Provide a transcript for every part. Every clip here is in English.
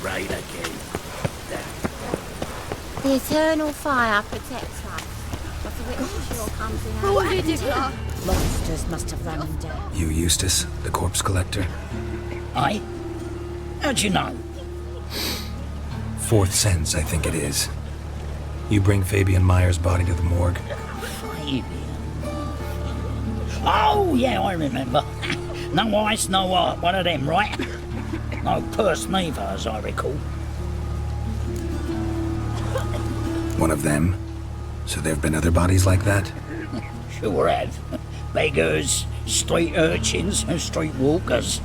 Rain again. The eternal fire protects us. But the witch sure comes in Who handy. did it? Monsters must have run him down. You Eustace, the corpse collector? Aye? How'd you know? Fourth sense, I think it is. You bring Fabian Meyer's body to the morgue. Fabian. Oh, yeah, I remember. No ice, no art, one of them, right? No purse neither, as I recall. One of them? So there've been other bodies like that? Sure have. Beggars, street urchins, and street walkers.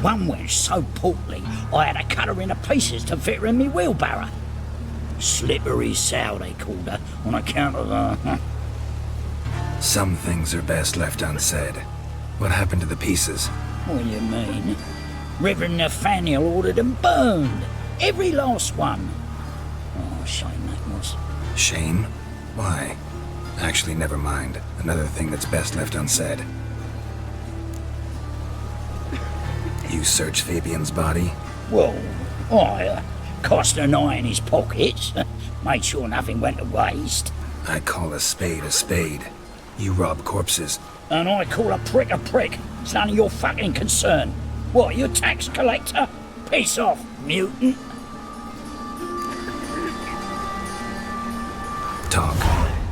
One went so portly, I had to cut her into pieces to fit her in me wheelbarrow. Slippery sow, they called her, on account of her. Some things are best left unsaid. What happened to the pieces? What do you mean? Reverend Nathaniel ordered them burned. Every last one. Oh, shame that was. Shame? Why? Actually, never mind. Another thing that's best left unsaid. You search Fabian's body? Well, I cast an eye in his pockets. Made sure nothing went to waste. I call a spade a spade. You rob corpses. And I call a prick a prick. It's none of your fucking concern. What, you tax collector? Piss off, mutant. Talk.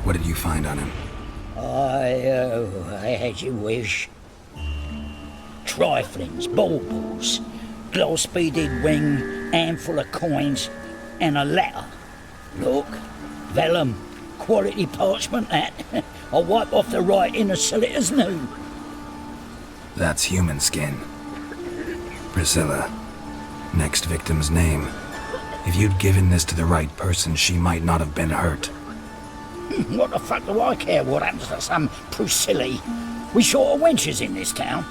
What did you find on him? I had you wish. Triflings, baubles, gloss-beaded ring, handful of coins, and a letter. Look, vellum, quality parchment that. I'll wipe off the writing as sell it as new. That's human skin. Priscilla. Next victim's name. If you'd given this to the right person, she might not have been hurt. What the fuck do I care what happens to some Priscilla? We short of wenches in this town.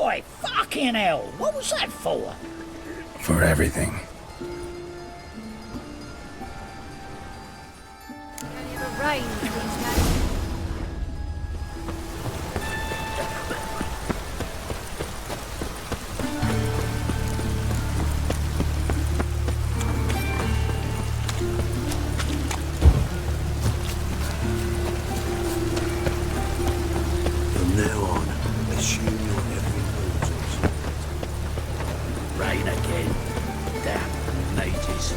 Oi, fucking hell! What was that for? For everything. Only ever rains these days. From now on, assume your every move is Rain again. Damn mages.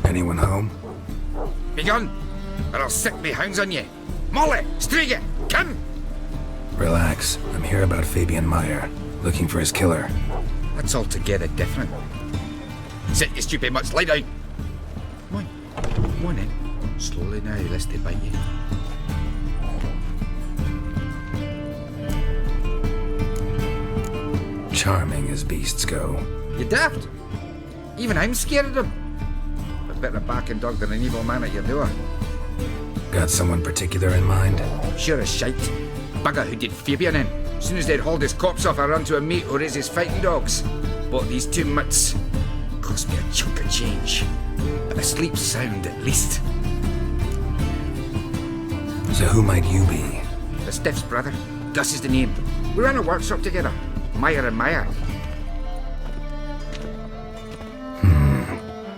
Anyone home? Begone, or I'll set me hounds on you. Molly, Striga, come! Relax. I'm here about Fabian Meyer. Looking for his killer. That's altogether different. Sit, you stupid mutts, lie down. Come on in. Slowly now, lest they bite you. Charming as beasts go. You daft? Even I'm scared of them. A better barking dog than an evil man at your door. Got someone particular in mind? Sure as shite. Bugger who did Fabian in. As soon as they'd hauled his corpse off, I ran to a mate who raises fighting dogs. Bought these two mutts. Cost me a chunk of change. But I sleep sound at least. So who might you be? The Stiff's brother. Gus is the name. We ran a workshop together. Meyer and Meyer.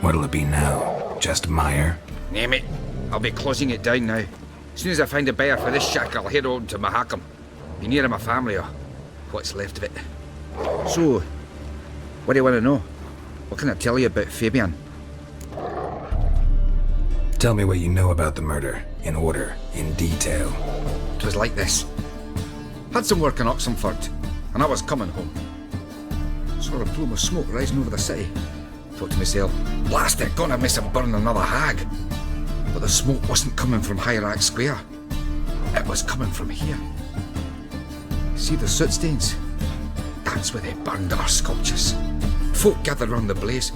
What'll it be now? Just Meyer? Name it. I'll be closing it down now. As soon as I find a buyer for this shack, I'll head on to Mahakam. Be near my family or what's left of it. So, what do you want to know? What can I tell you about Fabian? Tell me what you know about the murder. In order. In detail. It was like this. Had some work in Oxenford, and I was coming home. Saw a plume of smoke rising over the city. Thought to myself, blast it, gonna miss him burn another hag. But the smoke wasn't coming from Hierarch Square. It was coming from here. See the soot stains? That's where they burned our sculptures. Folk gathered round the blaze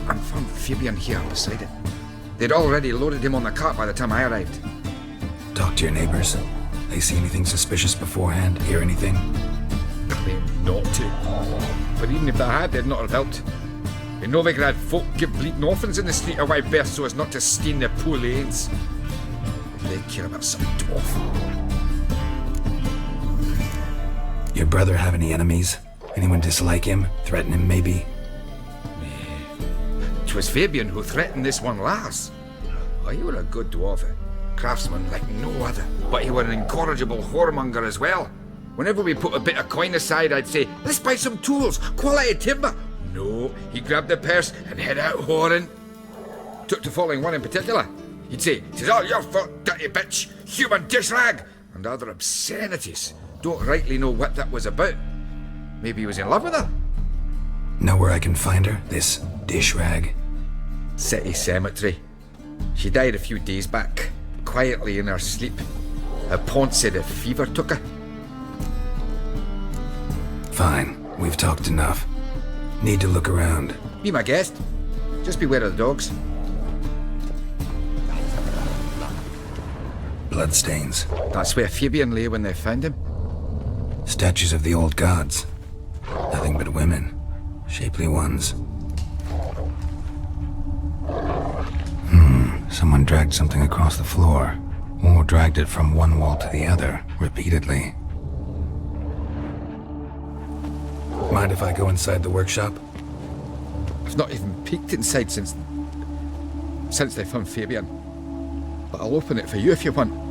and found Fabian here beside it. They'd already loaded him on the cart by the time I arrived. Talk to your neighbors. They see anything suspicious beforehand? Hear anything? claimed not to. But even if they had, they'd not have helped. In Novigrad, folk give bleeding orphans in the street a wide berth so as not to stain their poor lanes. They'd care about some dwarf. Your brother have any enemies? Anyone dislike him? Threaten him, maybe? 'Twas Fabian who threatened this one Lars. Oh, he were a good dwarf, craftsman like no other. But he were an incorrigible whoremonger as well. Whenever we put a bit of coin aside, I'd say, let's buy some tools, quality timber. No, he grabbed the purse and head out whoring. Took to following one in particular. He'd say, "'Tis all your fault, dirty bitch, human dish rag," and other obscenities. Don't rightly know what that was about. Maybe he was in love with her? Know where I can find her? This dish rag? City cemetery. She died a few days back, quietly in her sleep. Her pont said a fever took her. Fine, we've talked enough. Need to look around. Be my guest. Just beware of the dogs. Bloodstains. That's where Fabian lay when they found him. Statues of the old gods. Nothing but women. Shapely ones. Someone dragged something across the floor. Or dragged it from one wall to the other, repeatedly. Mind if I go inside the workshop? I've not even peeked inside since they found Fabian. But I'll open it for you if you want.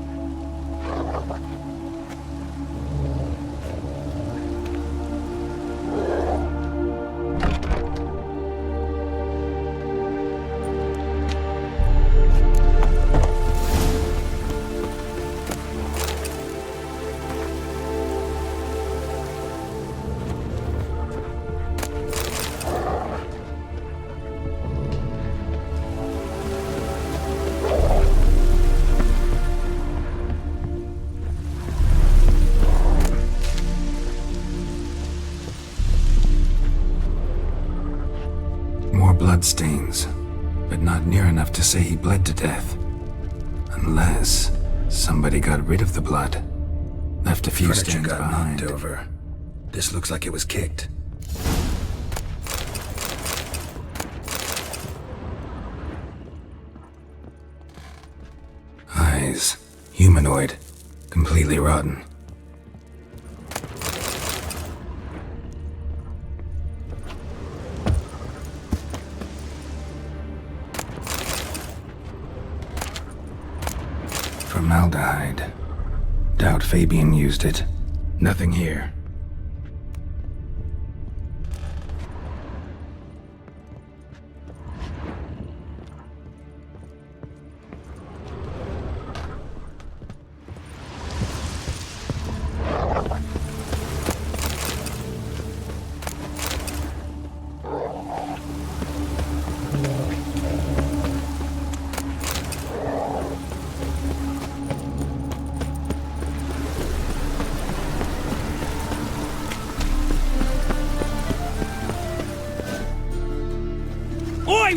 Bloodstains, but not near enough to say he bled to death. Unless somebody got rid of the blood. Left a few Furniture stains got behind. knocked over. This looks like it was kicked. Eyes. Humanoid. Completely rotten. Formaldehyde. Doubt Fabian used it. Nothing here.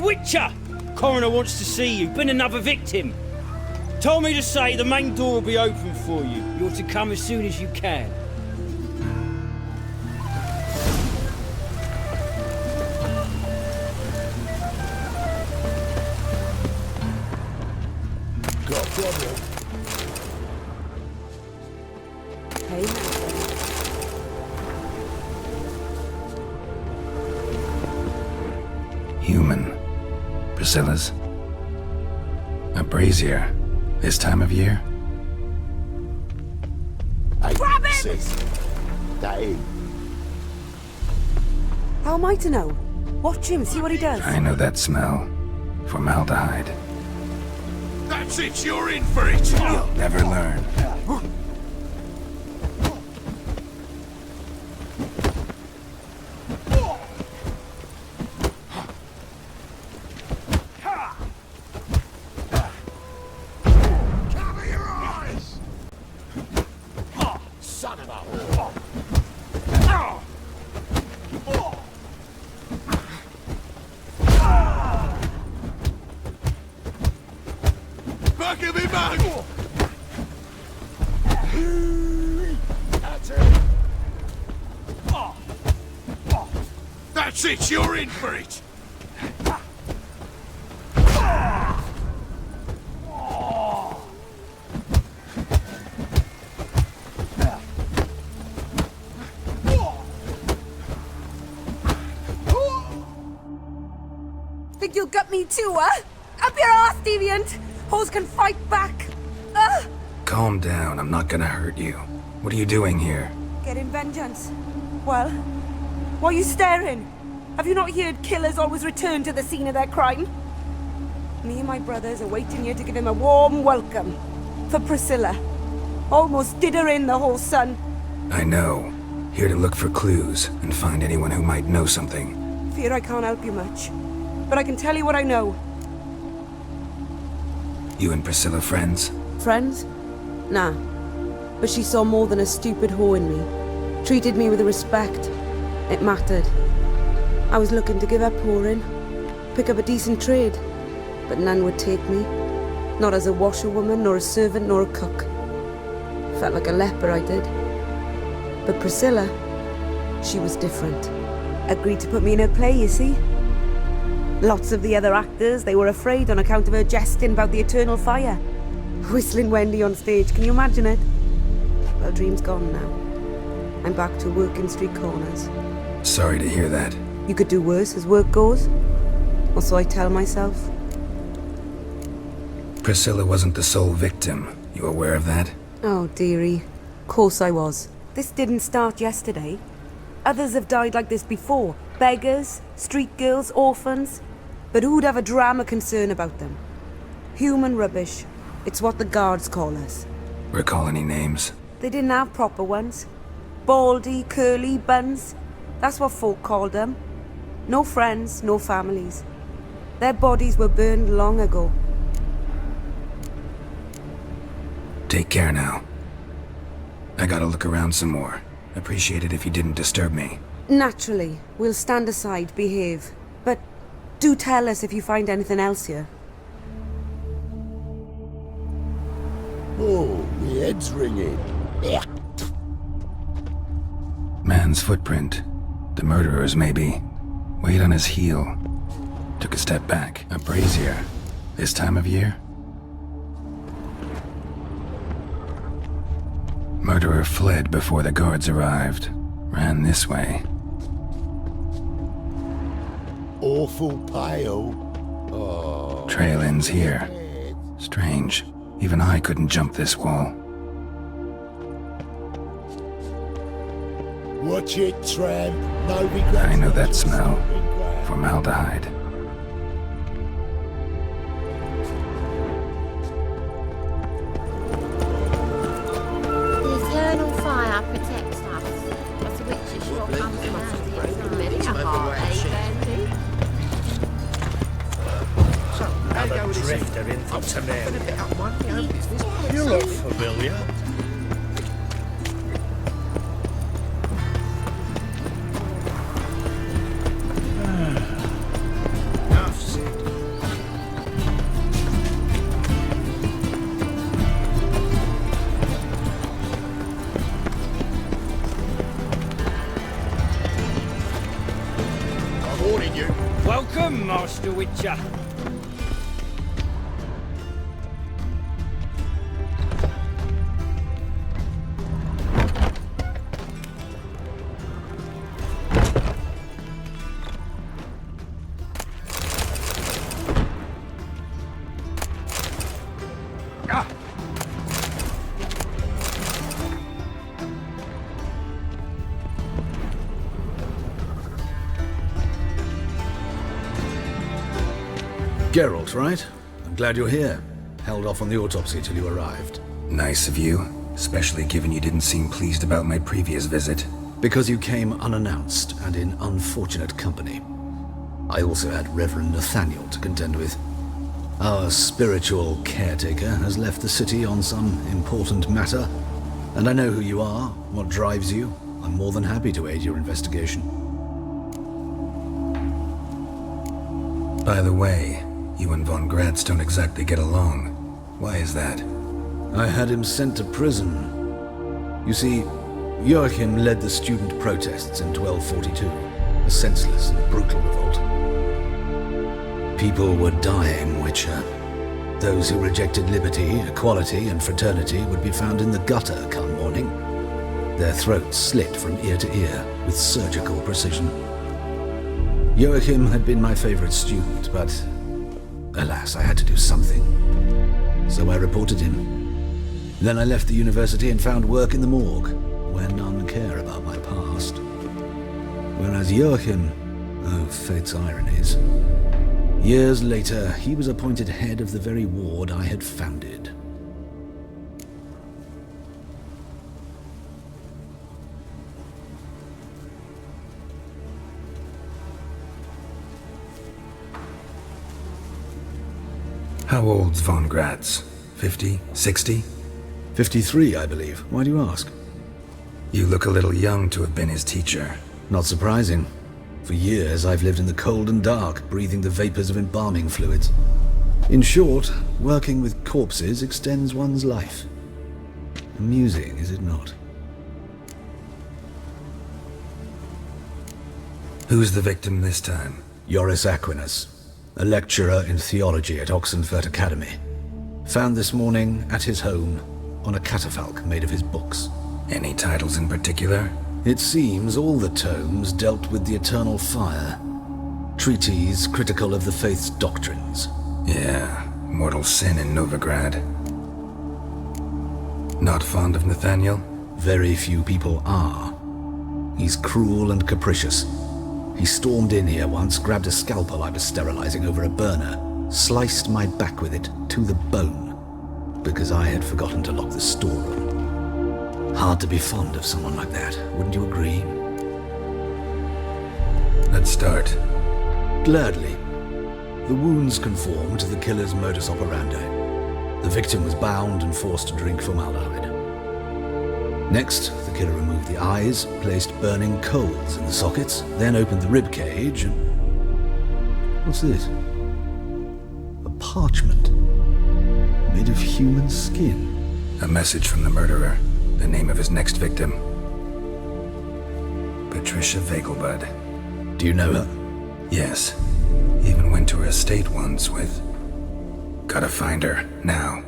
Witcher! Coroner wants to see you. Been another victim. Told me to say the main door will be open for you. You're to come as soon as you can. Got a problem? Hey, Hanson. Human. Priscilla's. A brazier. This time of year? Grab him! Sis. That in. How am I to know? Watch him, see what he does. I know that smell. Formaldehyde. That's it, you're in for it! You'll never learn. Cover your eyes! Son of a... Back of me back! That's it! That's it, you're in for it! Think you'll gut me too, huh? Up your ass, deviant! Hoes can fight back! Calm down, I'm not gonna hurt you. What are you doing here? Getting vengeance. Well, why are you staring? Have you not heard killers always return to the scene of their crime? Me and my brothers are waiting here to give him a warm welcome. For Priscilla. Almost did her in, the whole son. I know. Here to look for clues and find anyone who might know something. Fear I can't help you much. But I can tell you what I know. You and Priscilla friends? Friends? Nah. But she saw more than a stupid whore in me. Treated me with respect. It mattered. I was looking to give up whoring. Pick up a decent trade. But none would take me. Not as a washerwoman, nor a servant, nor a cook. Felt like a leper, I did. But Priscilla, she was different. Agreed to put me in her play, you see? Lots of the other actors, they were afraid on account of her jesting about the eternal fire. Whistling Wendy on stage, can you imagine it? Well, dream's gone now. I'm back to working street corners. Sorry to hear that. You could do worse as work goes. Or so I tell myself. Priscilla wasn't the sole victim. You aware of that? Oh, dearie. Course I was. This didn't start yesterday. Others have died like this before. Beggars, street girls, orphans. But who'd have a drama concern about them? Human rubbish. It's what the guards call us. Recall any names? They didn't have proper ones. Baldy, curly, buns. That's what folk called them. No friends, no families. Their bodies were burned long ago. Take care now. I gotta look around some more. Appreciate it if you didn't disturb me. Naturally, we'll stand aside, behave. But do tell us if you find anything else here. Oh, my head's ringing. Man's footprint. The murderer's, maybe. Weight on his heel. Took a step back. A brazier. This time of year? Murderer fled before the guards arrived. Ran this way. Awful pale. Oh. Trail ends here. Strange. Even I couldn't jump this wall. Watch it, tramp. No regrets. I know that smell. Formaldehyde. The eternal fire protects us. But the witches sure come from around the inside. A heartache, Andy. Another drifter in from Tamir. You look familiar. I'm warning you. Welcome, Master Witcher. Geralt, right? I'm glad you're here. Held off on the autopsy till you arrived. Nice of you, especially given you didn't seem pleased about my previous visit. Because you came unannounced and in unfortunate company. I also had Reverend Nathaniel to contend with. Our spiritual caretaker has left the city on some important matter, and I know who you are, what drives you. I'm more than happy to aid your investigation. By the way, you and von Gratz don't exactly get along. Why is that? I had him sent to prison. You see, Joachim led the student protests in 1242. A senseless and brutal revolt. People were dying, Witcher. Those who rejected liberty, equality, and fraternity would be found in the gutter come morning. Their throats slit from ear to ear with surgical precision. Joachim had been my favorite student, but alas, I had to do something. So I reported him. Then I left the university and found work in the morgue, where none care about my past. Whereas Joachim, oh, fate's ironies. Years later, he was appointed head of the very ward I had founded. How old's von Gratz? 50? 60? 53, I believe. Why do you ask? You look a little young to have been his teacher. Not surprising. For years, I've lived in the cold and dark, breathing the vapors of embalming fluids. In short, working with corpses extends one's life. Amusing, is it not? Who's the victim this time? Joris Aquinas, a lecturer in theology at Oxenfurt Academy. Found this morning at his home on a catafalque made of his books. Any titles in particular? It seems all the tomes dealt with the eternal fire. Treatises critical of the faith's doctrines. Yeah, mortal sin in Novigrad. Not fond of Nathaniel? Very few people are. He's cruel and capricious. He stormed in here once, grabbed a scalpel I was sterilizing over a burner, sliced my back with it to the bone, because I had forgotten to lock the storeroom. Hard to be fond of someone like that, wouldn't you agree? Let's start. Gladly. The wounds conform to the killer's modus operandi. The victim was bound and forced to drink formaldehyde. Next, the killer removed the eyes, placed burning coals in the sockets, then opened the rib cage and... What's this? A parchment made of human skin. A message from the murderer. The name of his next victim. Patricia Vegelbud. Do you know her? Yes. Even went to her estate once with... Gotta find her, now.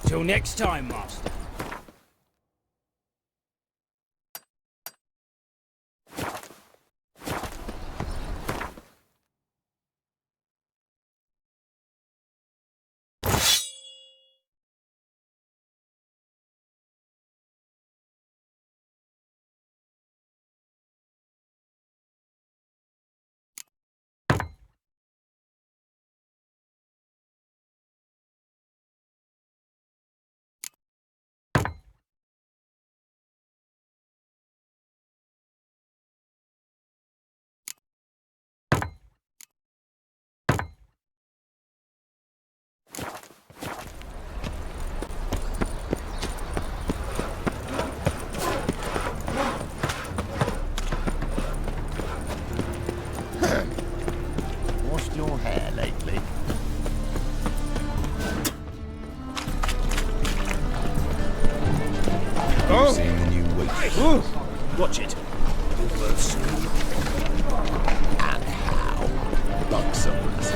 Till next time, Master. Washed your hair lately? Oh! Seen the new week? Watch it. And how? Like someone's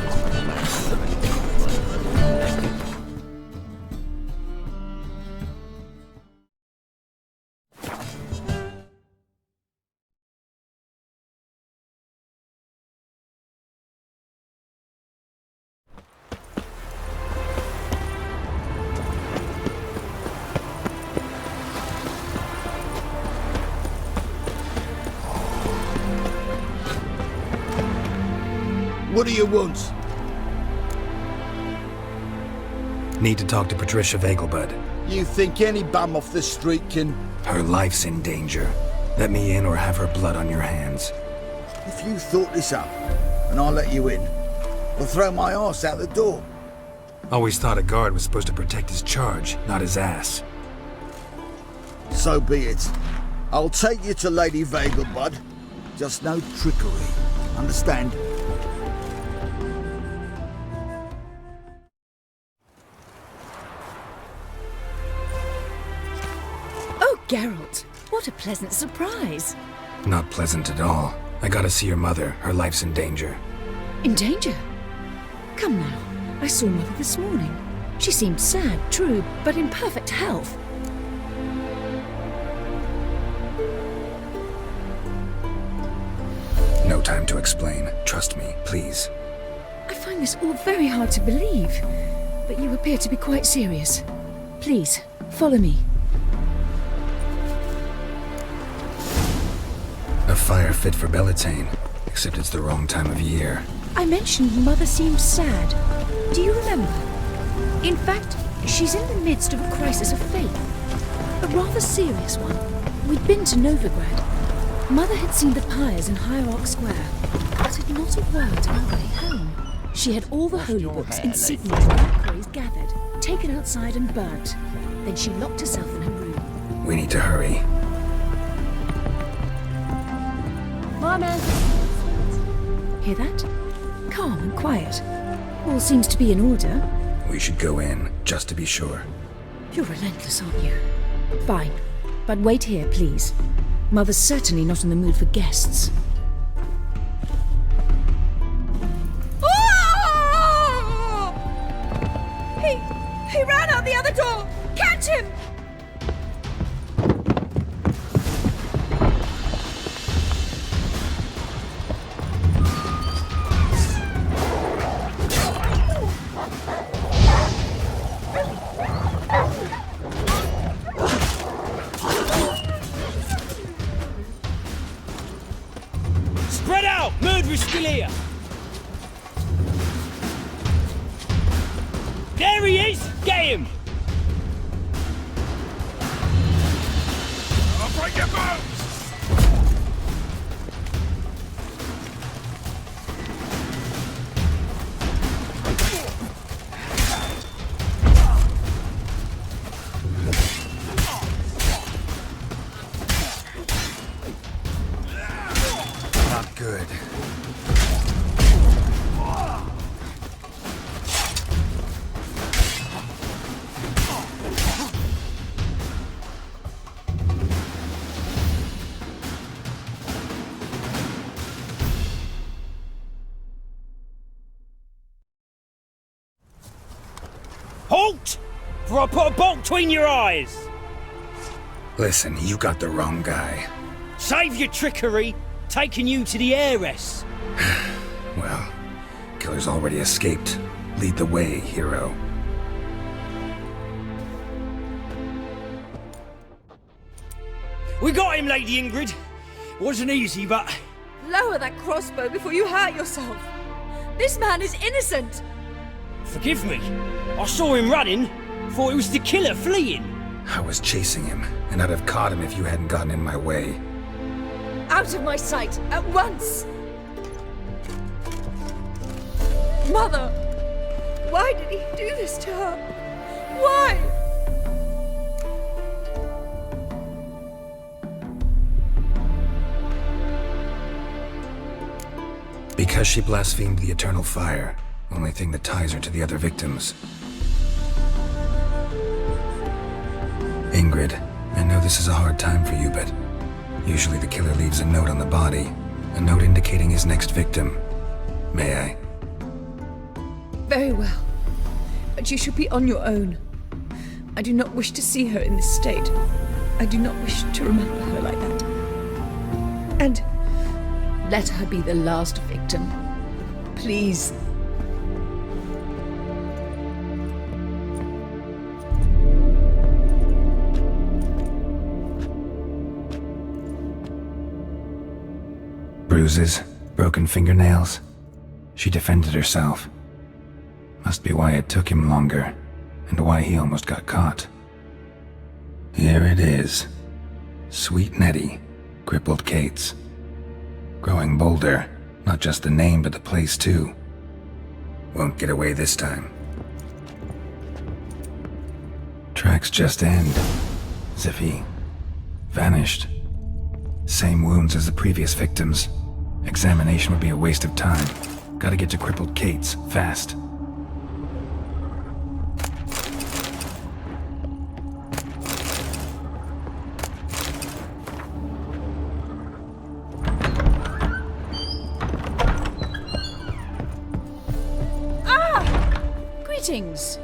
What do you want? Need to talk to Patricia Vegelbud. You think any bum off the street can... Her life's in danger. Let me in or have her blood on your hands. If you thought this up, and I let you in, I'll throw my arse out the door. Always thought a guard was supposed to protect his charge, not his ass. So be it. I'll take you to Lady Vega, bud. Just no trickery. Understand? Oh, Geralt, what a pleasant surprise. Not pleasant at all. I gotta see your mother. Her life's in danger. In danger? Come now, I saw Mother this morning. She seemed sad, true, but in perfect health. No time to explain. Trust me, please. I find this all very hard to believe, but you appear to be quite serious. Please, follow me. A fire fit for Bellatane, except it's the wrong time of year. I mentioned Mother seemed sad. Do you remember? In fact, she's in the midst of a crisis of faith. A rather serious one. We'd been to Novigrad. Mother had seen the pyres in Hierarch Square, but had not a word on her way home. She had all the holy books, insignias, and reliquaries gathered, taken outside and burnt. Then she locked herself in her room. We need to hurry. Mama! Hear that? Calm and quiet. All seems to be in order. We should go in, just to be sure. You're relentless, aren't you? Fine. But wait here, please. Mother's certainly not in the mood for guests. Oh! He ran out the other door! Catch him! Spread out! Murderer's still here! There he is! Get him! I'll break your bones! Not good. Halt! For I put a bolt between your eyes! Listen, you got the wrong guy. Save your trickery! Taking you to the heiress! Well, killer's already escaped. Lead the way, hero. We got him, Lady Ingrid. Wasn't easy, but... Lower that crossbow before you hurt yourself. This man is innocent. Forgive me. I saw him running. Thought it was the killer fleeing. I was chasing him, and I'd have caught him if you hadn't gotten in my way. Out of my sight, at once! Mother! Why did he do this to her? Why? Because she blasphemed the eternal fire. Only thing that ties her to the other victims. Ingrid, I know this is a hard time for you, but usually the killer leaves a note on the body. A note indicating his next victim. May I? Very well. But you should be on your own. I do not wish to see her in this state. I do not wish to remember her like that. And let her be the last victim. Please. Bruises, broken fingernails. She defended herself. Must be why it took him longer, and why he almost got caught. Here it is. Sweet Nettie, crippled Kate's. Growing bolder, not just the name but the place too. Won't get away this time. Tracks just end. As if he vanished. Same wounds as the previous victims. Examination would be a waste of time. Gotta get to crippled Kate's, fast. Greetings.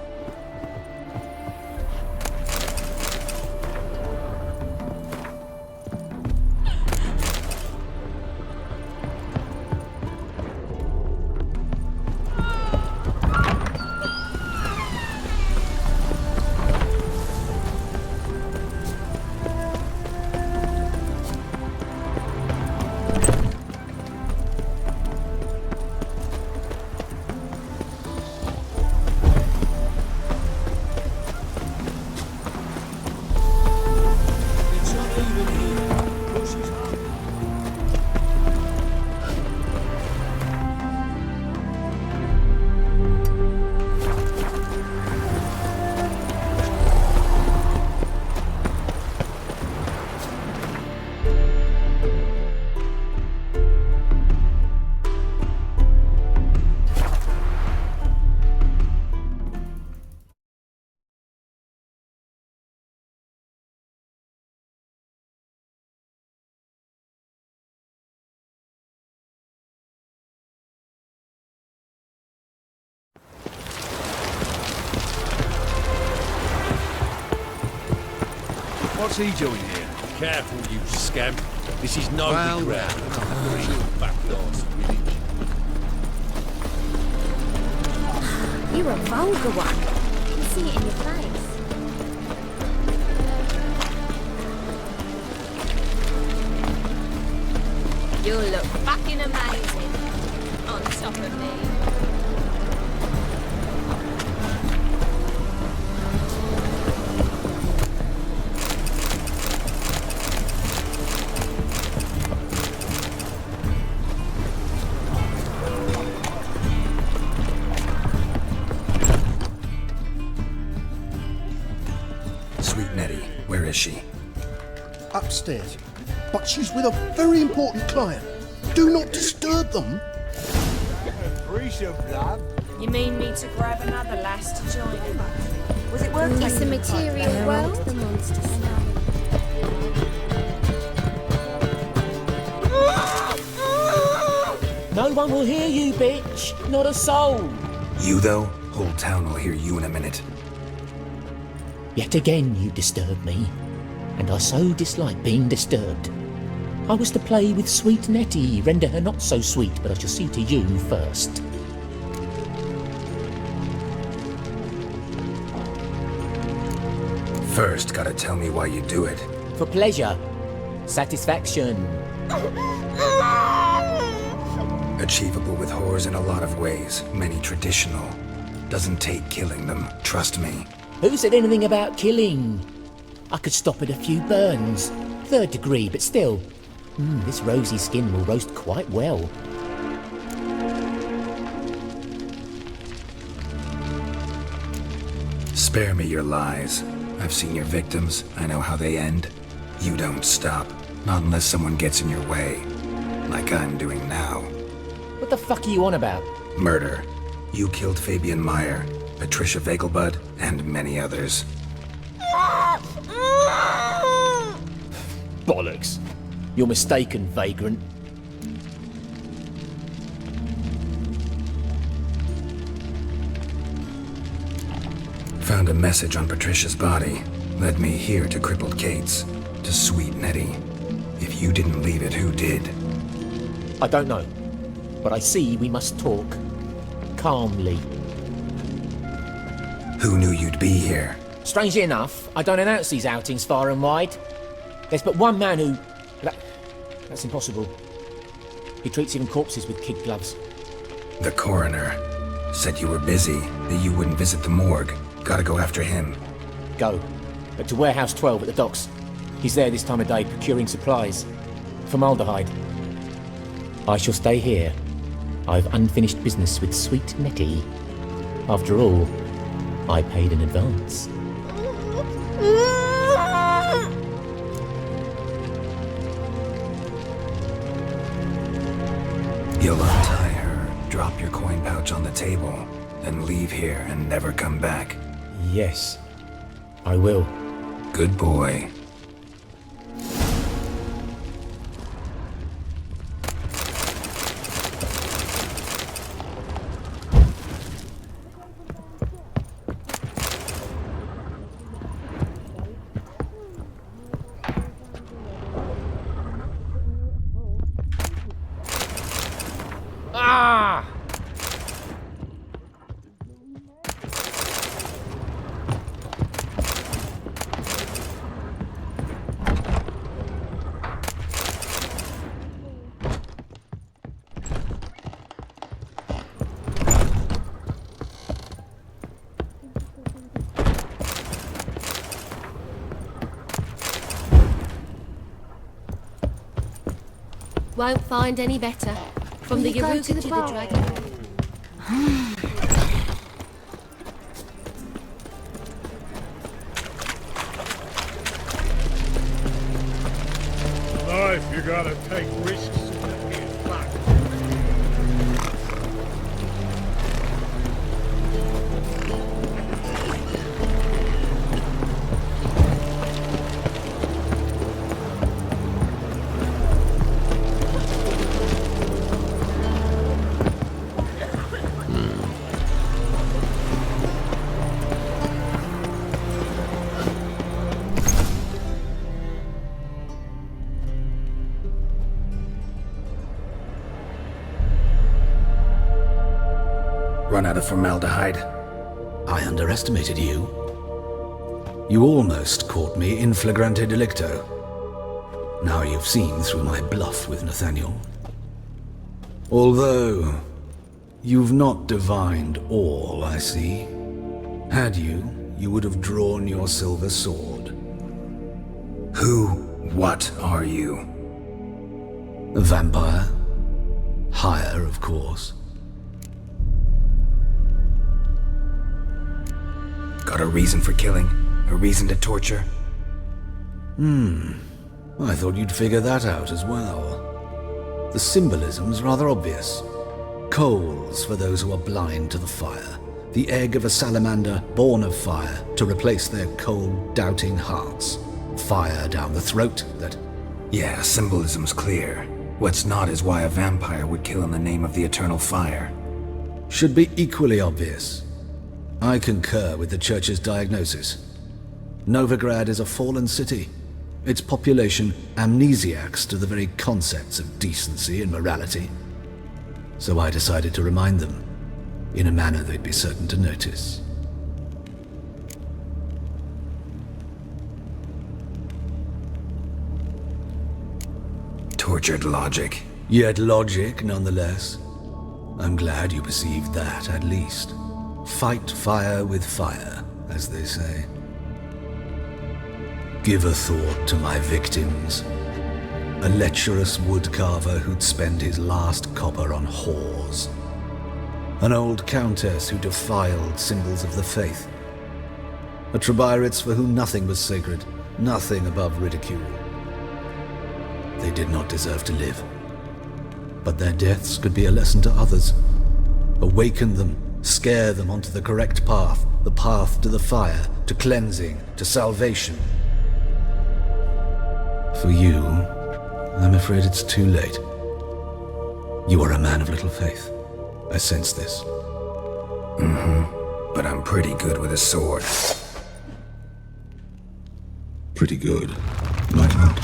What's he doing here? Careful, you scamp. This is no ground. You're a vulgar one. I can see it in your face. You'll look fucking amazing on top of me. Sweet Nettie, where is she? Upstairs. But she's with a very important client. Do not disturb them. You mean me to grab another lass to join him? Was it worth It's a material world, the monster smell. No one will hear you, bitch. Not a soul. You, though? Whole town will hear you in a minute. Yet again you disturb me, and I so dislike being disturbed. I was to play with sweet Nettie, render her not so sweet, but I shall see to you first. First, gotta tell me why you do it. For pleasure. Satisfaction. Achievable with whores in a lot of ways, many traditional. Doesn't take killing them, trust me. Who said anything about killing? I could stop at a few burns. 3rd degree, but still. This rosy skin will roast quite well. Spare me your lies. I've seen your victims. I know how they end. You don't stop. Not unless someone gets in your way. Like I'm doing now. What the fuck are you on about? Murder. You killed Fabian Meyer, Patricia Vegelbud, and many others. Bollocks. You're mistaken, vagrant. Found a message on Patricia's body. Led me here to crippled Kate's. To sweet Nettie. If you didn't leave it, who did? I don't know. But I see we must talk. Calmly. Who knew you'd be here? Strangely enough, I don't announce these outings far and wide. There's but one man who... That's impossible. He treats even corpses with kid gloves. The coroner. Said you were busy, that you wouldn't visit the morgue. Gotta go after him. Go. But to Warehouse 12 at the docks. He's there this time of day procuring supplies. Formaldehyde. I shall stay here. I've unfinished business with sweet Nettie. After all, I paid in advance. pouch on the table, then leave here and never come back? Yes, I will. Good boy. Ah! Won't find any better. From the Yaruka to the Dragon. Life, you gotta take risks. Run out of formaldehyde? I underestimated you. You almost caught me in flagrante delicto. Now you've seen through my bluff with Nathaniel. Although, you've not divined all, I see. Had you, you would have drawn your silver sword. What are you? A vampire. Higher, of course. Got a reason for killing? A reason to torture? I thought you'd figure that out as well. The symbolism's rather obvious. Coals for those who are blind to the fire. The egg of a salamander born of fire to replace their cold, doubting hearts. Fire down the throat that... Yeah, symbolism's clear. What's not is why a vampire would kill in the name of the eternal fire. Should be equally obvious. I concur with the Church's diagnosis. Novigrad is a fallen city. Its population amnesiacs to the very concepts of decency and morality. So I decided to remind them, in a manner they'd be certain to notice. Tortured logic. Yet logic, nonetheless. I'm glad you perceived that, at least. Fight fire with fire, as they say. Give a thought to my victims. A lecherous woodcarver who'd spend his last copper on whores. An old countess who defiled symbols of the faith. A Trebyrites for whom nothing was sacred, nothing above ridicule. They did not deserve to live. But their deaths could be a lesson to others. Awaken them, scare them onto the correct path, the path to the fire, to cleansing, to salvation. For you, I'm afraid it's too late. You are a man of little faith. I sense this. But I'm pretty good with a sword. Pretty good, might not.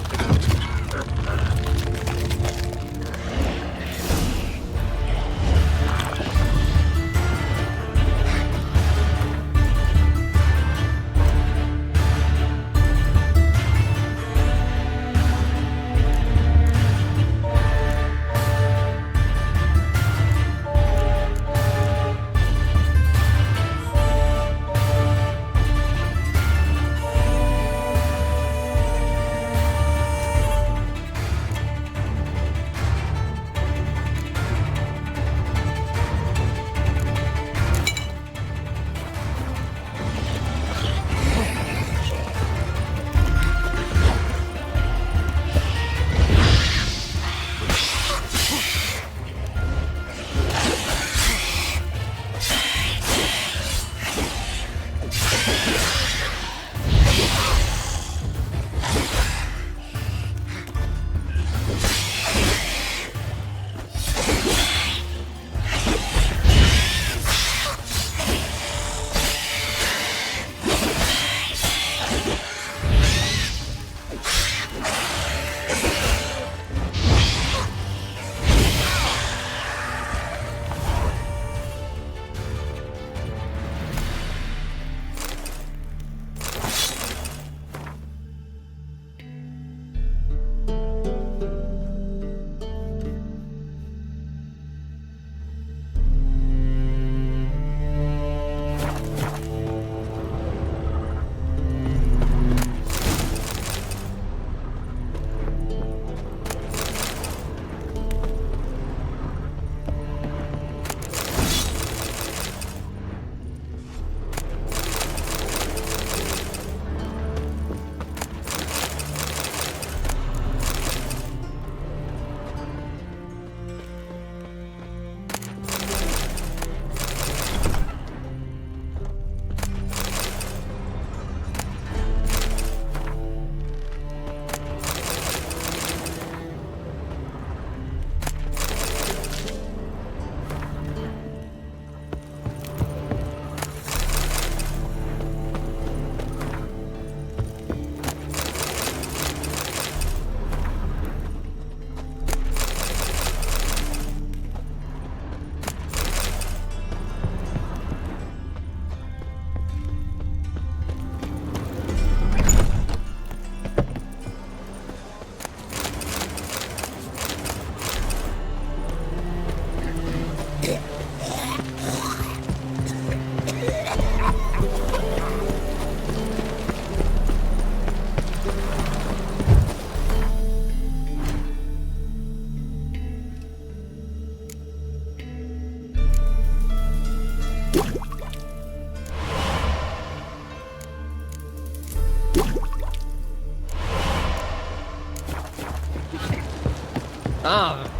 Ah.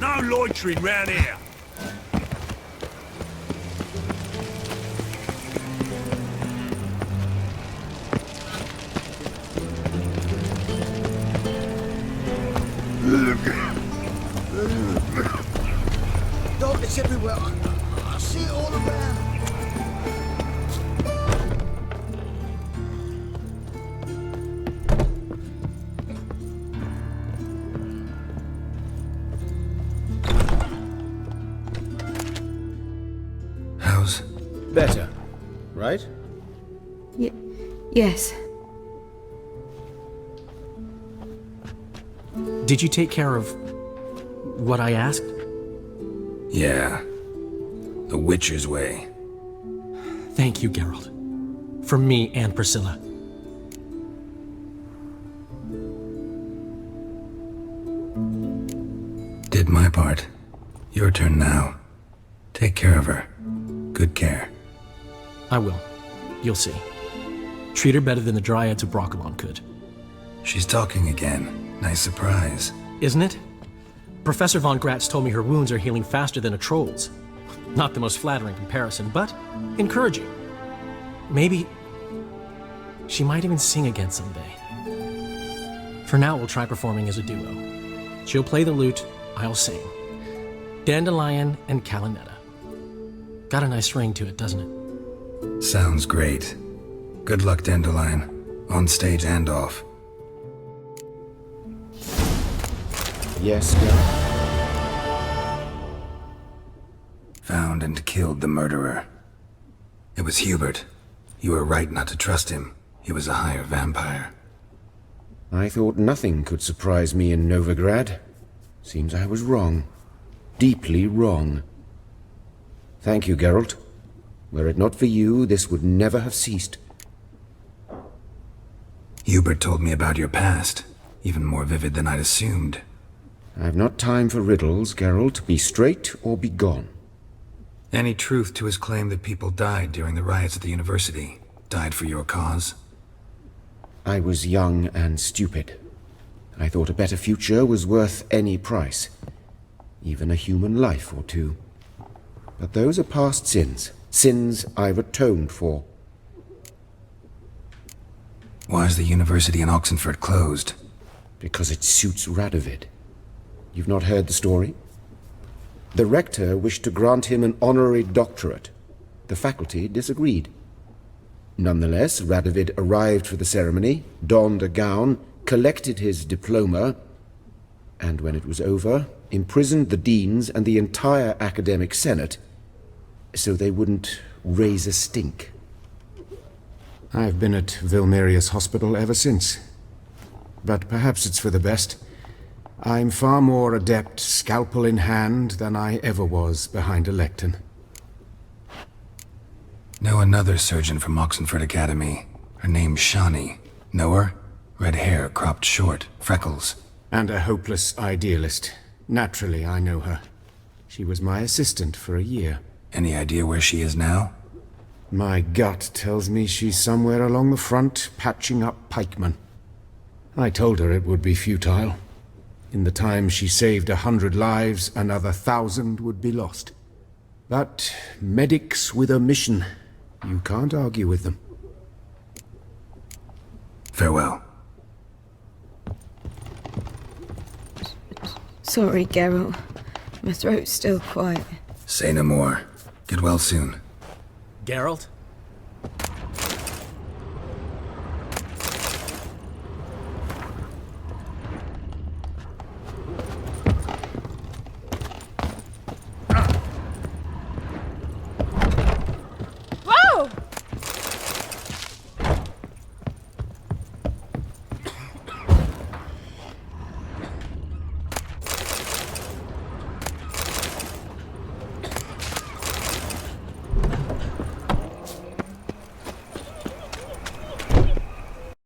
No loitering round here. Dog, it's everywhere. I see it all around. How's... Better, right? Yes. Did you take care of what I asked? Yeah. The Witcher's way. Thank you, Geralt. From me and Priscilla. Did my part. Your turn now. Take care of her. Good care. I will. You'll see. Treat her better than the Dryads of Broccolon could. She's talking again. Nice surprise. Isn't it? Professor von Gratz told me her wounds are healing faster than a troll's. Not the most flattering comparison, but encouraging. Maybe she might even sing again someday. For now, we'll try performing as a duo. She'll play the lute, I'll sing. Dandelion and Calinetta. Got a nice ring to it, doesn't it? Sounds great. Good luck, Dandelion. On stage and off. Yes, Geralt? Found and killed the murderer. It was Hubert. You were right not to trust him. He was a higher vampire. I thought nothing could surprise me in Novigrad. Seems I was wrong. Deeply wrong. Thank you, Geralt. Were it not for you, this would never have ceased. Hubert told me about your past, even more vivid than I'd assumed. I've not time for riddles, Geralt. Be straight or be gone. Any truth to his claim that people died during the riots at the university? Died for your cause? I was young and stupid. I thought a better future was worth any price. Even a human life or two. But those are past sins. Sins I've atoned for. Why is the university in Oxenford closed? Because it suits Radovid. You've not heard the story? The rector wished to grant him an honorary doctorate. The faculty disagreed. Nonetheless, Radovid arrived for the ceremony, donned a gown, collected his diploma, and when it was over, imprisoned the deans and the entire academic senate so they wouldn't raise a stink. I've been at Vilmerius Hospital ever since. But perhaps it's for the best. I'm far more adept, scalpel in hand, than I ever was behind a lectern. Know another surgeon from Oxenford Academy. Her name's Shani. Know her? Red hair, cropped short, freckles. And a hopeless idealist. Naturally, I know her. She was my assistant for a year. Any idea where she is now? My gut tells me she's somewhere along the front, patching up pikemen. I told her it would be futile. In the time she saved 100 lives, another 1,000 would be lost. But medics with a mission, you can't argue with them. Farewell. Sorry, Geralt. My throat's still quiet. Say no more. Get well soon. Geralt?